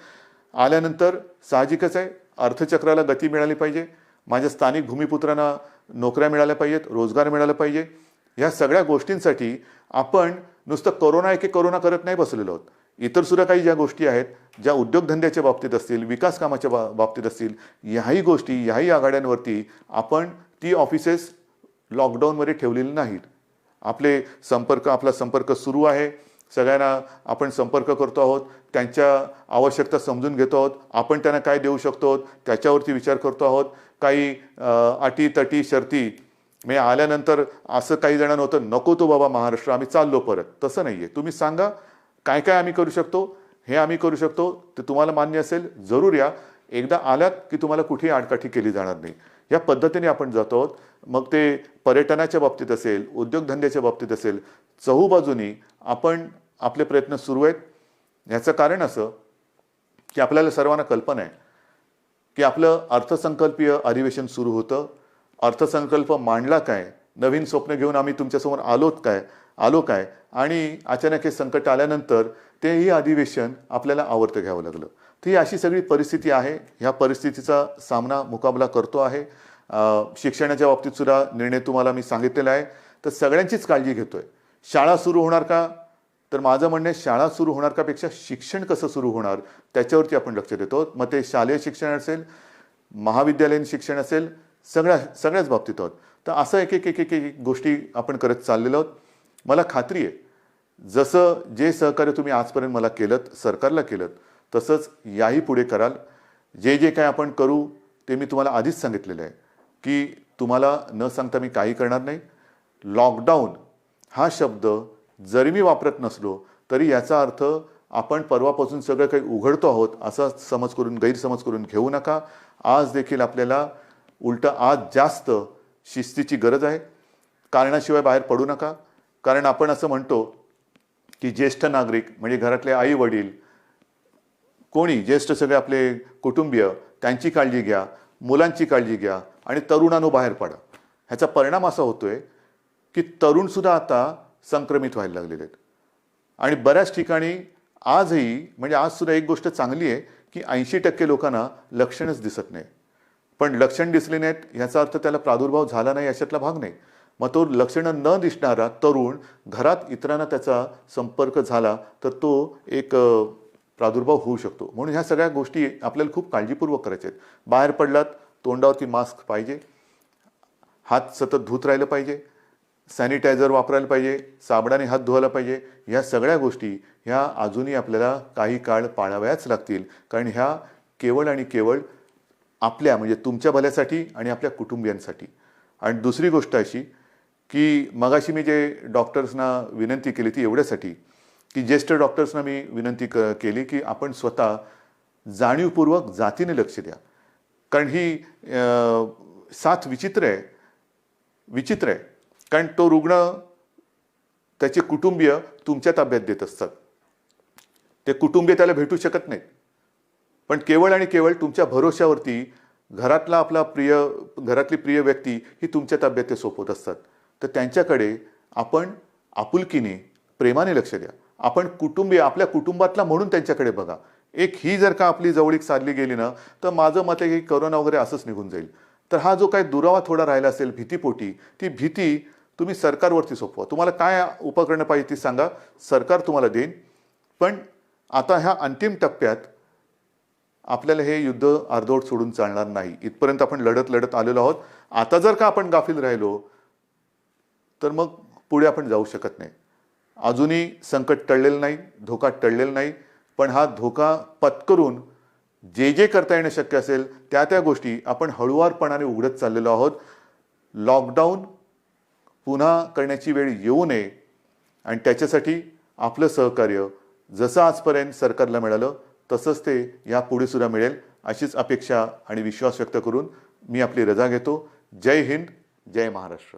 आल्यानंतर साहजिकच आहे अर्थचक्राला गती मिळाली पाहिजे, माझ्या स्थानिक भूमिपुत्रांना नोकऱ्या मिळाल्या पाहिजेत, रोजगार मिळाला पाहिजे. ह्या सगळ्या गोष्टींसाठी आपण नुसतं कोरोना करत नाही बसलेलो आहोत. इतर सुद्धा काही ज्या गोष्टी आहेत ज्या उद्योगधंद्याच्या बाबतीत असतील, विकास कामाच्या बाबतीत असतील, ह्याही गोष्टी ह्याही आघाड्यांवरती आपण ती ऑफिसेस लॉकडाऊनमध्ये ठेवलेली नाहीत. आपला संपर्क सुरू आहे. सगळ्यांना आपण संपर्क करतो आहोत, त्यांच्या आवश्यकता समजून घेतो आहोत, आपण त्यांना काय देऊ शकतो त्याच्यावरती विचार करतो आहोत. काही अटी तटी शर्ती मी आल्यानंतर असं काही जणांना होतं नको तो बाबा महाराष्ट्र आम्ही चाललो परत, तसं नाही आहे. तुम्ही सांगा काय काय आम्ही करू शकतो, हे आम्ही करू शकतो, ते तुम्हाला मान्य असेल जरूर या. एकदा आलात की तुम्हाला कुठेही आडकाठी केली जाणार नाही. या पद्धतीने आपण जातो आहोत. मग ते पर्यटनाच्या बाबतीत असेल, उद्योगधंद्याच्या बाबतीत असेल, चहूबाजूनी आपण आपले प्रयत्न सुरू आहेत. याचं कारण असं की आपल्याला सर्वांना कल्पना आहे की आपलं अर्थसंकल्पीय अधिवेशन सुरू होतं. अर्थसंकल्प मांडला काय, नवीन स्वप्न घेऊन आम्ही तुमच्यासमोर आलो काय आणि अचानक हे संकट आल्यानंतर तेही अधिवेशन आपल्याला आवर्त घ्यावं लागलं. तर ही अशी सगळी परिस्थिती आहे. ह्या परिस्थितीचा मुकाबला करतो आहे. शिक्षणाच्या बाबतीत सुद्धा निर्णय तुम्हाला मी सांगितलेला आहे. तर सगळ्यांचीच काळजी घेतोय. शाळा सुरू होणार का, तर माझं म्हणणं आहे शाळा सुरू होणार का पेक्षा शिक्षण कसं सुरू होणार त्याच्यावरती आपण लक्ष देतो. मग ते शालेय शिक्षण असेल, महाविद्यालयीन शिक्षण असेल, सगळ्याच बाबतीत आहोत. तर असं एक गोष्टी आपण करत चाललेलो आहोत. मला खात्री आहे जसं जे सहकार्य तुम्ही आजपर्यंत मला केलं, सरकारला केलं, तसंच याही पुढे कराल. जे जे काय आपण करू ते मी तुम्हाला आधीच सांगितलेलं आहे की तुम्हाला न सांगता मी काही करणार नाही. लॉकडाऊन हा शब्द जरी मी वापरत नसलो तरी याचा अर्थ आपण परवापासून सगळं काही उघडतो आहोत असा गैरसमज करून घेऊ नका. आज देखील आपल्याला उलटं आज जास्त शिस्तीची गरज आहे. कारणाशिवाय बाहेर पडू नका. कारण आपण असं म्हणतो की ज्येष्ठ नागरिक म्हणजे घरातले आई वडील कोणी ज्येष्ठ सगळे आपले कुटुंबीय त्यांची काळजी घ्या, मुलांची काळजी घ्या आणि तरुणांनो बाहेर पडा. ह्याचा परिणाम असा होतोय की तरुणसुद्धा आता संक्रमित व्हायला लागलेले आहेत. आणि बऱ्याच ठिकाणी आजही म्हणजे आजसुद्धा एक गोष्ट चांगली आहे की 80% लोकांना लक्षणच दिसत नाही. पण लक्षण दिसले नाहीत ह्याचा अर्थ त्याला प्रादुर्भाव झाला नाही याच्यातला भाग नाही. मग तो लक्षणं न दिसणारा तरुण घरात इतरांना त्याचा संपर्क झाला तर तो एक प्रादुर्भाव होऊ शकतो. म्हणून ह्या सगळ्या गोष्टी आपल्याला खूप काळजीपूर्वक करायच्या आहेत. बाहेर पडलात तोंडावरती मास्क पाहिजे, हात सतत धुत राहिलं पाहिजे, सॅनिटायझर वापरायला पाहिजे, साबणाने हात धुवायला पाहिजे. ह्या सगळ्या गोष्टी ह्या अजूनही आपल्याला काही काळ पाळाव्याच लागतील. कारण ह्या केवळ आणि केवळ आपल्या म्हणजे तुमच्या भल्यासाठी आणि आपल्या कुटुंबियांसाठी. आणि दुसरी गोष्ट अशी की मगाशी मी जे डॉक्टर्सना विनंती केली ती एवढ्यासाठी की ज्येष्ठ डॉक्टर्सना मी विनंती केली की आपण स्वतः जाणीवपूर्वक जातीने लक्ष द्या. कारण ही साथ विचित्र आहे. कारण तो रुग्ण त्याचे कुटुंबीय तुमच्या ताब्यात देत असतात. ते कुटुंबीय त्याला भेटू शकत नाहीत. पण केवळ आणि केवळ तुमच्या भरोश्यावरती घरातली प्रिय व्यक्ती ही तुमच्या ताब्यात ते सोपवत असतात. तर त्यांच्याकडे आपण आपुलकीने प्रेमाने लक्ष द्या. आपण आपल्या कुटुंबातला म्हणून त्यांच्याकडे बघा. ही जर का आपली जवळीक साधली गेली ना तर माझं मत आहे की करोना वगैरे असंच निघून जाईल. तर हा जो काही दुरावा थोडा राहिला असेल भीतीपोटी ती भीती तुम्ही सरकारवरती सोपवा. तुम्हाला काय उपकरणं पाहिजे ती सांगा, सरकार तुम्हाला देईन. पण आता ह्या अंतिम टप्प्यात आपल्याला हे युद्ध अर्धवट सोडून चालणार नाही. इथपर्यंत आपण लढत आलेलो आहोत. आता जर का आपण गाफील राहिलो तर मग पुढे आपण जाऊ शकत नाही. अजूनही संकट टळलेलं नाही, धोका टळलेला नाही. पण हा धोका पत्करून जे करता येणं शक्य असेल त्या गोष्टी आपण हळुवारपणाने उघडत चाललेलो आहोत. लॉकडाऊन पुन्हा करण्याची वेळ येऊ नये आणि त्याच्यासाठी आपलं सहकार्य जसं आजपर्यंत सरकारला मिळालं तसंच ते यापुढे सुद्धा मिळेल अशीच अपेक्षा आणि विश्वास व्यक्त करून मी आपली रजा घेतो. जय हिंद, जय महाराष्ट्र.